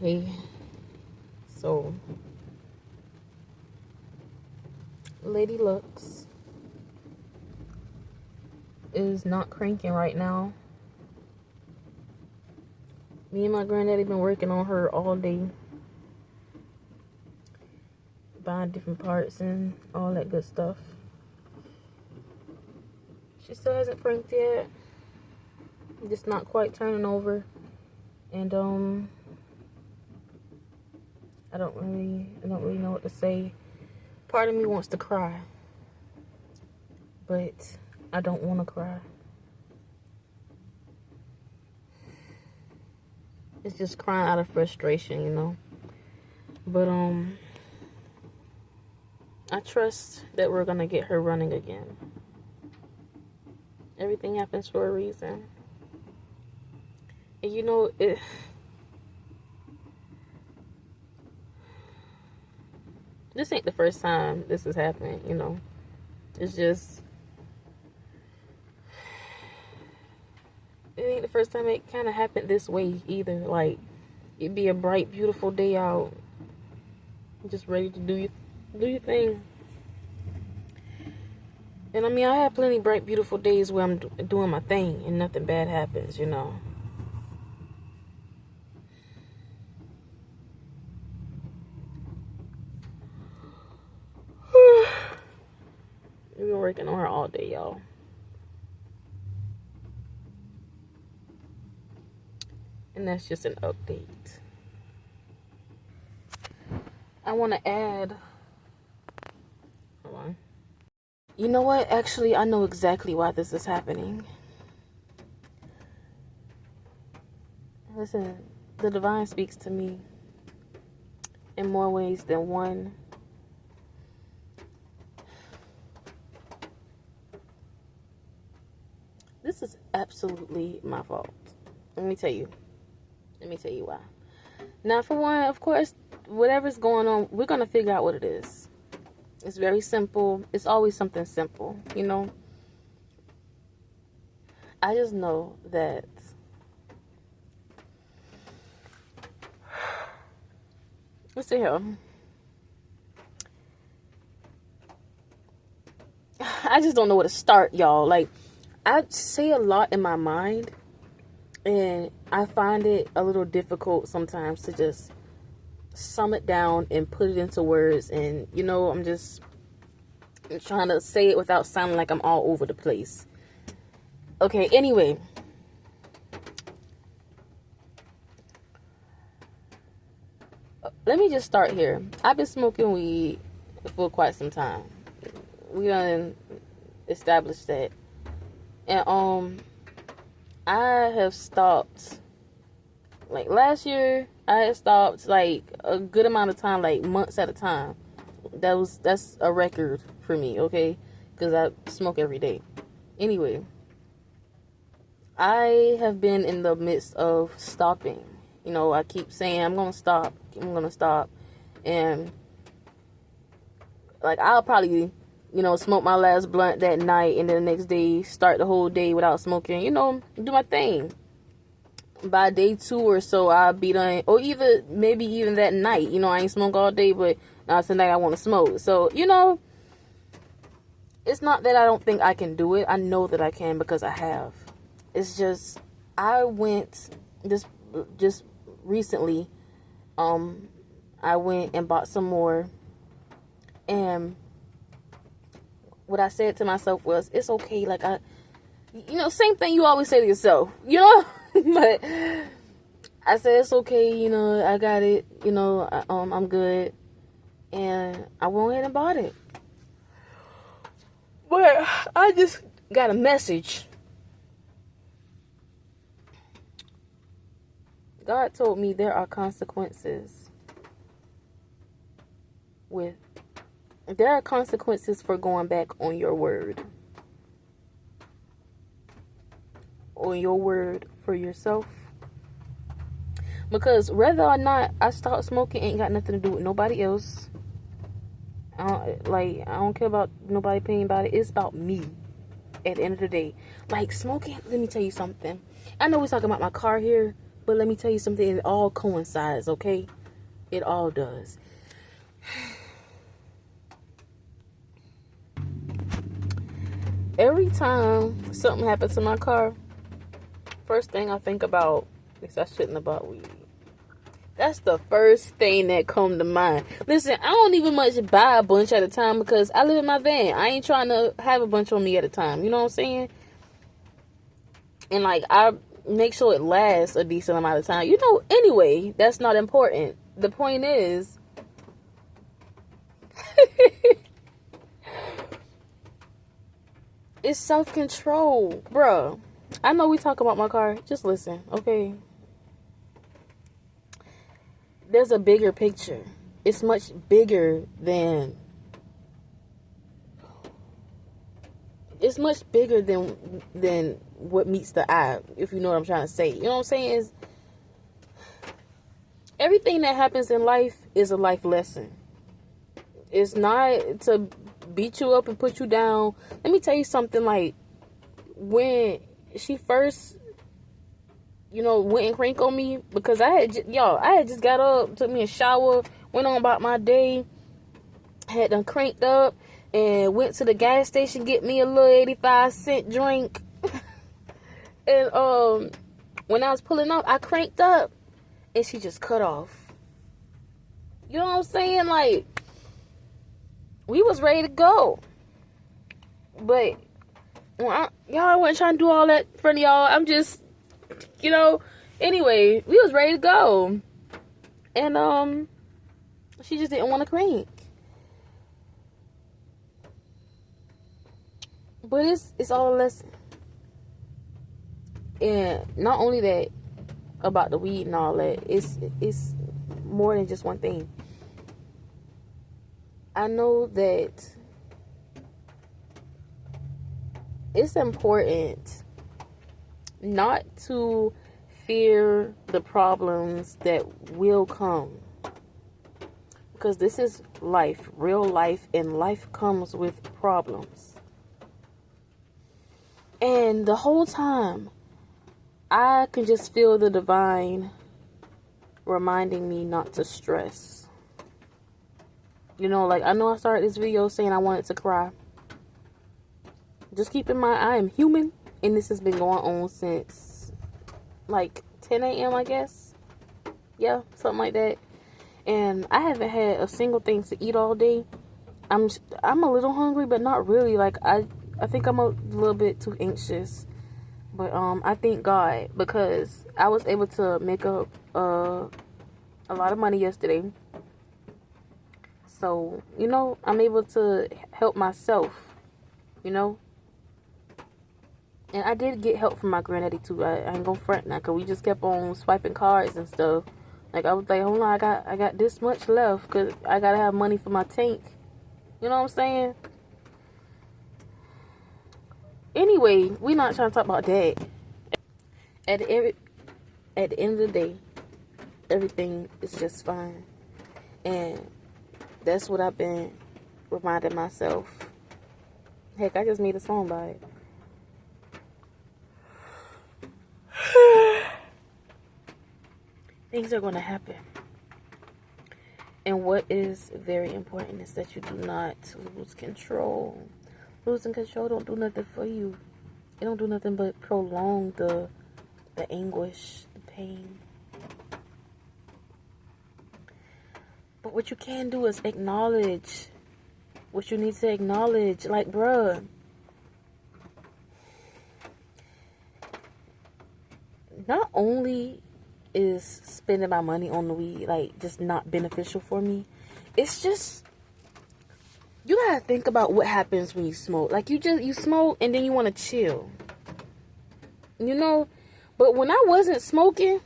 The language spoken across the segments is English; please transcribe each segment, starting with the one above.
Hey, so Lady Lux is not cranking right now. Me and my granddaddy been working on her all day, buying different parts and all that good stuff. She still hasn't cranked yet. Just not quite turning over, and I don't really know what to say. Part of me wants to cry, but I don't want to cry. It's just crying out of frustration, you know. But I trust that we're gonna get her running again. Everything happens for a reason. And you know, this ain't the first time this has happened, you know. It's just, it ain't the first time it kind of happened this way either. Like, it'd be a bright, beautiful day out, just ready to do your thing. And I mean, I have plenty bright, beautiful days where I'm doing my thing and nothing bad happens, you know. We've been working on her all day, y'all. And that's just an update. I want to add. Hold on. You know what? Actually, I know exactly why this is happening. Listen, the divine speaks to me in more ways than one. This is absolutely my fault. Let me tell you why. Now, for one, of course, whatever's going on, we're going to figure out what it is. It's very simple. It's always something simple, you know. I just know that let's see here. I just don't know where to start, y'all. Like, I say a lot in my mind, and I find it a little difficult sometimes to just sum it down and put it into words. And, you know, I'm trying to say it without sounding like I'm all over the place. Okay, anyway. Let me just start here. I've been smoking weed for quite some time. We done established that. And I have stopped, like last year I had stopped like a good amount of time, like months at a time. That's a record for me, okay? Because I smoke every day. Anyway, I have been in the midst of stopping. You know, I keep saying I'm gonna stop, and like I'll probably, you know, smoke my last blunt that night, and then the next day start the whole day without smoking, you know, do my thing. By day 2 or so, I'll be done, or maybe even that night, you know, I ain't smoke all day, but now tonight I want to smoke. So, you know, it's not that I don't think I can do it. I know that I can because I have. It's just, I went just recently, I went and bought some more, and what I said to myself was, it's okay. Like, you know, same thing you always say to yourself, you know, but I said, it's okay. You know, I got it, you know, I'm good. And I went ahead and bought it. But I just got a message. God told me there are consequences for going back on your word. On your word for yourself. Because whether or not I stop smoking ain't got nothing to do with nobody else. I don't care about nobody opinion about it. It's about me at the end of the day. Like, smoking, let me tell you something. I know we're talking about my car here, But let me tell you something, it all coincides, okay? It all does. Every time something happens to my car, first thing I think about is I shouldn't have bought weed. That's the first thing that come to mind. Listen, I don't even much buy a bunch at a time because I live in my van. I ain't trying to have a bunch on me at a time. You know what I'm saying? And like, I make sure it lasts a decent amount of time. You know, anyway, that's not important. The point is, it's self-control, bruh. I know we talk about my car. Just listen, okay? There's a bigger picture. It's much bigger than... It's much bigger than what meets the eye, if you know what I'm trying to say. You know what I'm saying? Is everything that happens in life is a life lesson. It's not to beat you up and put you down. Let me tell you something, like, when she first, went and crank on me, because I had just got up, took me a shower, went on about my day, had done cranked up, and went to the gas station, get me a little 85-cent drink. And when I was pulling up, I cranked up, and she just cut off. You know what I'm saying? Like, we was ready to go. But y'all wasn't trying to do all that in front of y'all. I'm just, anyway, we was ready to go. And she just didn't want to crank. But it's all a lesson. And not only that, about the weed and all that, it's more than just one thing. I know that it's important not to fear the problems that will come. Because this is life, real life, and life comes with problems. And the whole time, I can just feel the divine reminding me not to stress. Like, I know I started this video saying I wanted to cry. Just keep in mind, I am human, and this has been going on since, like, 10 a.m., I guess. Yeah, something like that. And I haven't had a single thing to eat all day. I'm a little hungry, but not really. Like, I think I'm a little bit too anxious. But I thank God, because I was able to make up a lot of money yesterday. So, I'm able to help myself, And I did get help from my granddaddy too. I ain't gonna front now, because we just kept on swiping cards and stuff. Like, I was like, hold on, I got this much left, because I gotta have money for my tank. You know what I'm saying? Anyway, we not trying to talk about that. At the end of the day, everything is just fine. And that's what I've been reminding myself. Heck, I just made a song by it. Things are going to happen. And what is very important is that you do not lose control. Losing control don't do nothing for you. It don't do nothing but prolong the anguish, the pain. But what you can do is acknowledge what you need to acknowledge. Like, bruh, not only is spending my money on the weed, like, just not beneficial for me, it's just, you gotta think about what happens when you smoke. Like, you smoke and then you want to chill. But when I wasn't smoking,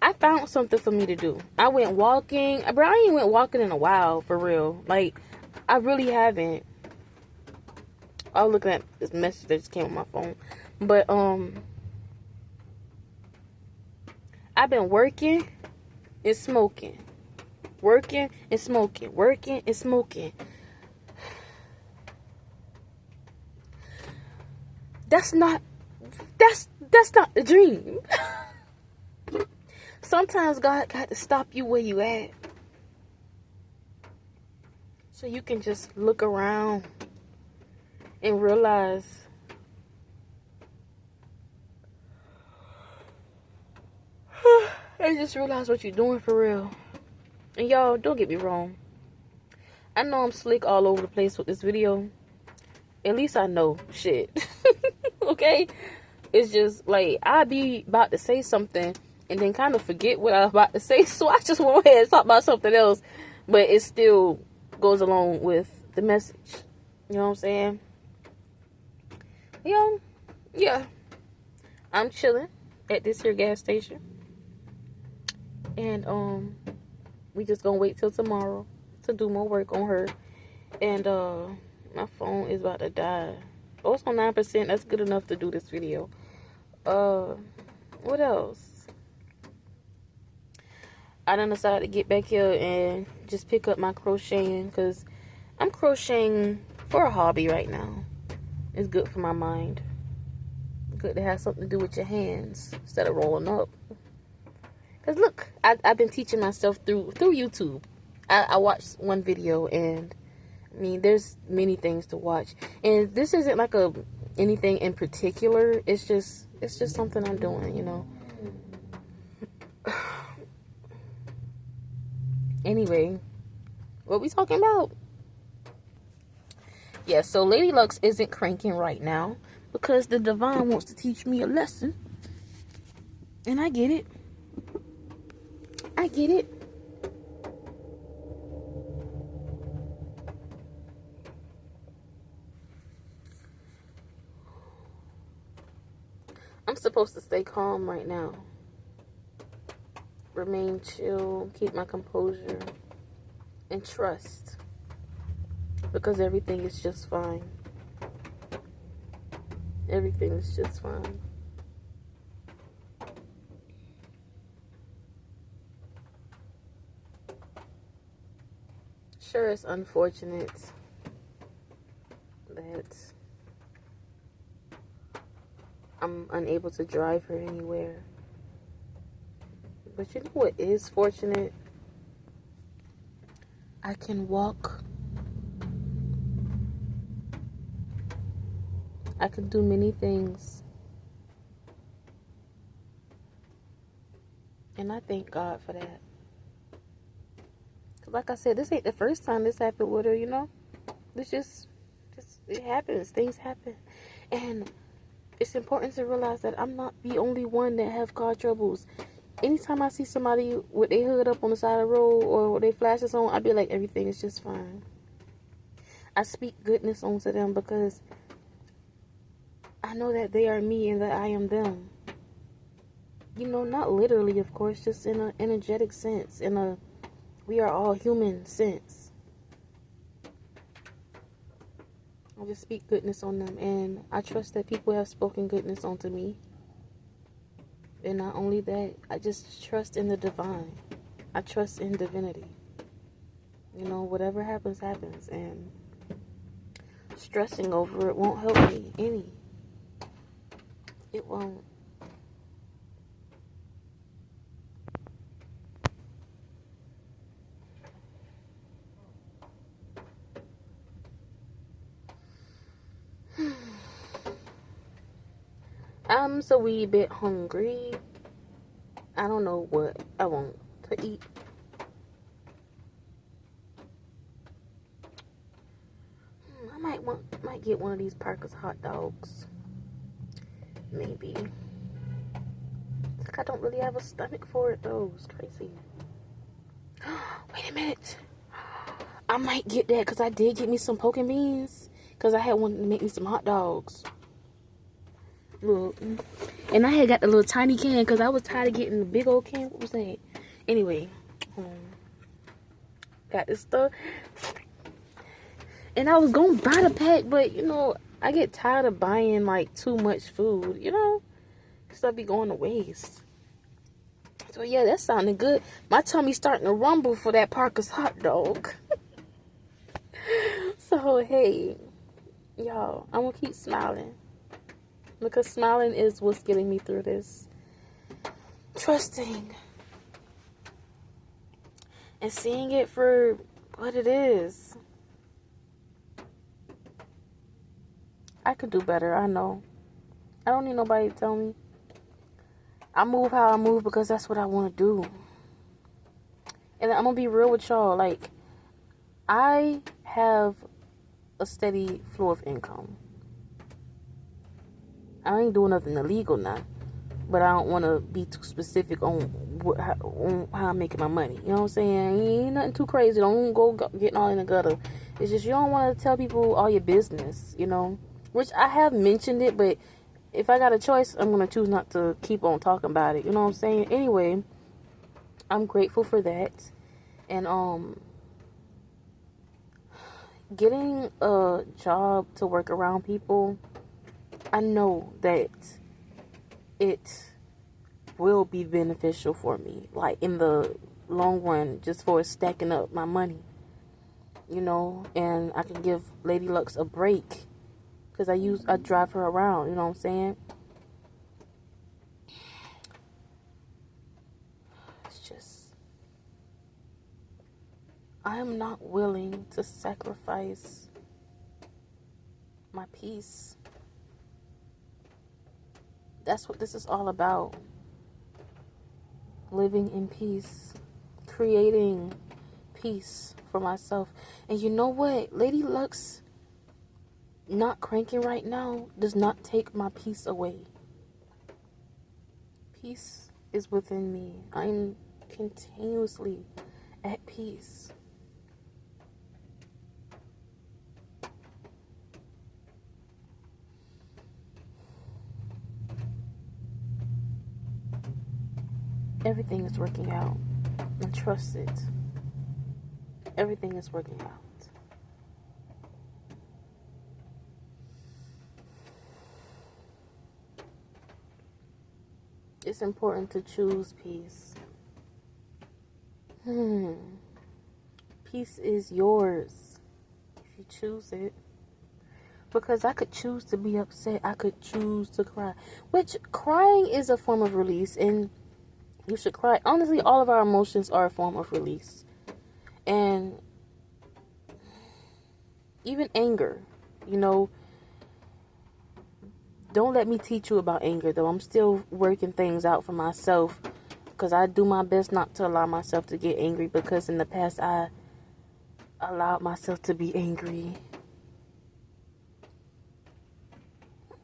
I found something for me to do. I went walking. Bro, I ain't went walking in a while, for real. Like, I really haven't. I was looking at this message that just came on my phone. But, I've been working and smoking. Working and smoking. Working and smoking. That's not the dream. Sometimes God got to stop you where you at, so you can just look around and realize what you're doing for real. And y'all, don't get me wrong, I know I'm slick all over the place with this video. At least I know shit. Okay? It's just like I be about to say something and then kind of forget what I was about to say, so I just went ahead and talk about something else, but it still goes along with the message. You know what I'm saying? Yeah. I'm chilling at this here gas station, and we just gonna wait till tomorrow to do more work on her. And my phone is about to die. Oh, it's on 9%. That's good enough to do this video. What else? I done decided to get back here and just pick up my crocheting, because I'm crocheting for a hobby right now. It's good for my mind. Good to have something to do with your hands instead of rolling up. Because look, I've been teaching myself through YouTube. I watched one video, and I mean, there's many things to watch. And this isn't like anything in particular. It's just something I'm doing, you know. Anyway, what we talking about? Yeah, so Lady Lux isn't cranking right now because the Divine wants to teach me a lesson. And I get it. I get it. I'm supposed to stay calm right now. Remain chill, keep my composure, and trust. Because everything is just fine. Everything is just fine. Sure, it's unfortunate that I'm unable to drive her anywhere. But you know what is fortunate? I can walk. I can do many things. And I thank God for that. Cause like I said, this ain't the first time this happened with her, you know? This just it happens. Things happen. And it's important to realize that I'm not the only one that have car troubles. Anytime I see somebody with their hood up on the side of the road or with their flashes on, I be like, everything is just fine. I speak goodness onto them because I know that they are me and that I am them. You know, not literally, of course, just in an energetic sense, in a we are all human sense. I just speak goodness on them, and I trust that people have spoken goodness onto me. And not only that, I just trust in the divine. I trust in divinity. You know, whatever happens, happens. And stressing over it won't help me any. It won't. I'm so wee bit hungry. I don't know what I want to eat. I might get one of these Parker's hot dogs. Maybe. Like I don't really have a stomach for it though. It's crazy. Wait a minute. I might get that because I did get me some poke and beans. Because I had wanted to make me some hot dogs. Look. And I had got the little tiny can because I was tired of getting the big old can. What was that? Anyway. Got this stuff. And I was going to buy the pack, but, you know, I get tired of buying, like, too much food, you know? Stuff be going to waste. So, yeah, that sounded good. My tummy's starting to rumble for that Parker's hot dog. So, hey, y'all, I'm going to keep smiling. Because smiling is what's getting me through this. Trusting and seeing it for what it is. I could do better, I know. I don't need nobody to tell me. I move how I move because that's what I want to do. And I'm going to be real with y'all. Like, I have a steady flow of income. I ain't doing nothing illegal now. But I don't want to be too specific on how I'm making my money. You know what I'm saying? Ain't nothing too crazy. Don't go getting all in the gutter. It's just you don't want to tell people all your business, you know? Which I have mentioned it, but if I got a choice, I'm going to choose not to keep on talking about it. You know what I'm saying? Anyway, I'm grateful for that. And getting a job to work around people, I know that it will be beneficial for me, like in the long run, just for stacking up my money, you know. And I can give Lady Lux a break because I drive her around, you know what I'm saying? It's just, I am not willing to sacrifice my peace. That's what this is all about. Living in peace, creating peace for myself. And you know what? Lady Lux not cranking right now does not take my peace away. Peace is within me. I'm continuously at peace. Everything is working out. And trust it. Everything is working out. It's important to choose peace. Peace is yours if you choose it. Because I could choose to be upset. I could choose to cry. Which, crying is a form of release. And you should cry. Honestly, all of our emotions are a form of release. And even anger, you know. Don't let me teach you about anger, though. I'm still working things out for myself. Because I do my best not to allow myself to get angry. Because in the past, I allowed myself to be angry.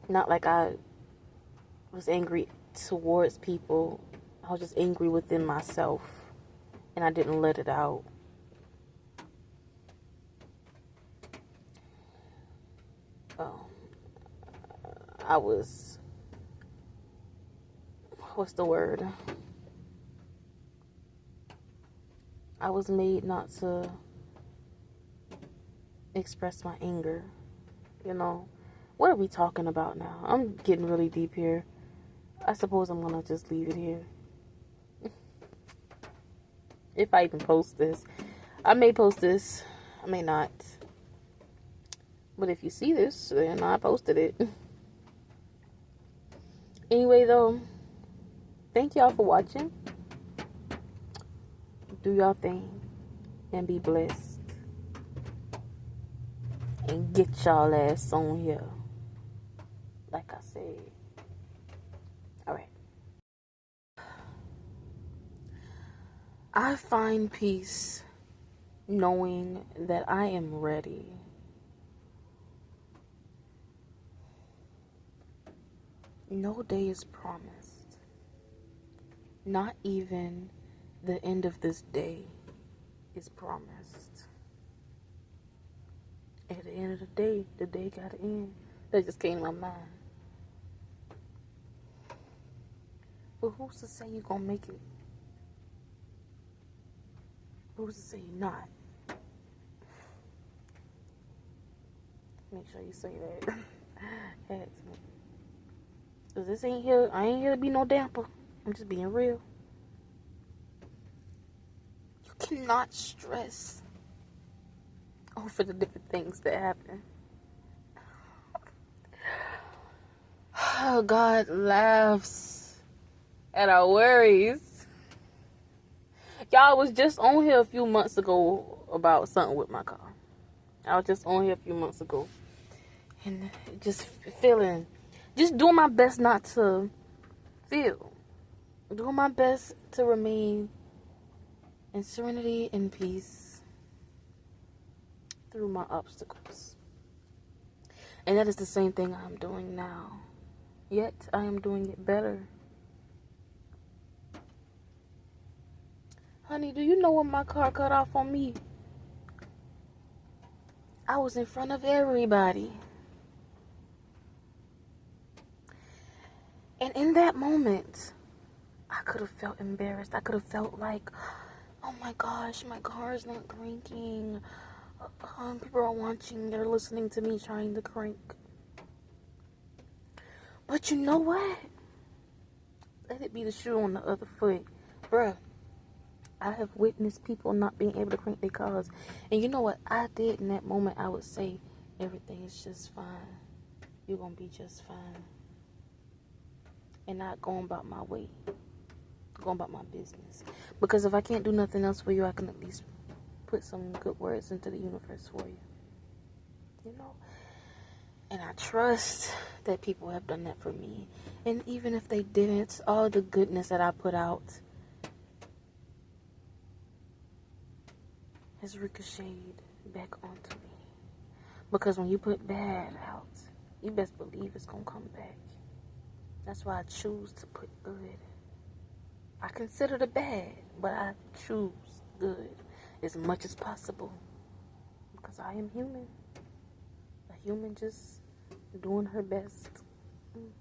Not like I was angry towards people. I was just angry within myself. And I didn't let it out. I was... What's the word? I was made not to express my anger. You know? What are we talking about now? I'm getting really deep here. I suppose I'm gonna just leave it here. If I even post this. I may post this. I may not. But if you see this, then I posted it. Anyway, though, thank y'all for watching. Do y'all thing. And be blessed. And get y'all ass on here. Like I said. Alright. I find peace knowing that I am ready. No day is promised. Not even the end of this day is promised. At the end of the day gotta end. That just came to my mind. But who's to say you're gonna make it? Who's to say you're not? Make sure you say that. Had to. Cause this ain't here. I ain't here to be no damper. I'm just being real. You cannot stress over the different things that happen. God laughs at our worries. Y'all was just on here a few months ago about something with my car. I was just on here a few months ago. And just feeling, just doing my best not to feel. Doing my best to remain in serenity and peace through my obstacles. And that is the same thing I'm doing now. Yet, I am doing it better. Honey, do you know when my car cut off on me? I was in front of everybody. And in that moment, I could have felt embarrassed. I could have felt like, oh my gosh, my car is not cranking. People are watching. They're listening to me trying to crank. But you know what? Let it be the shoe on the other foot. Bruh, I have witnessed people not being able to crank their cars. And you know what I did in that moment? I would say, everything is just fine. You're going to be just fine. And not going about my way. Going about my business. Because if I can't do nothing else for you, I can at least put some good words into the universe for you. You know? And I trust that people have done that for me. And even if they didn't, all the goodness that I put out has ricocheted back onto me. Because when you put bad out, you best believe it's going to come back. That's why I choose to put good. I consider the bad, but I choose good as much as possible. Because I am human. A human just doing her best. Do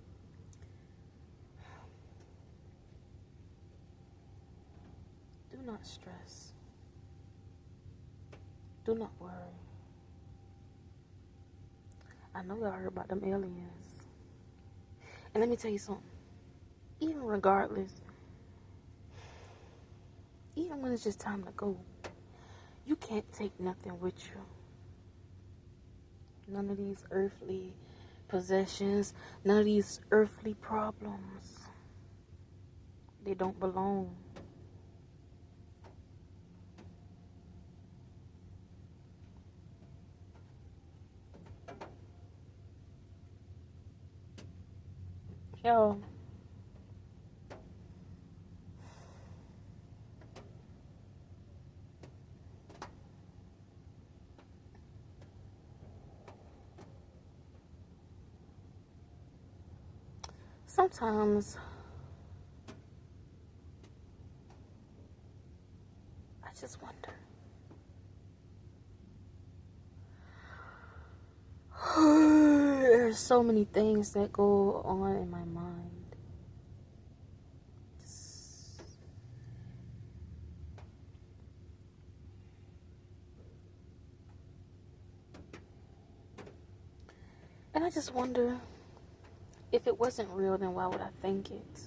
not stress. Do not worry. I know y'all heard about them aliens. And let me tell you something. Even regardless, even when it's just time to go, you can't take nothing with you. None of these earthly possessions, none of these earthly problems. They don't belong. Yo. Sometimes I just wonder. There's so many things that go on in my mind. And I just wonder, if it wasn't real, then why would I think it?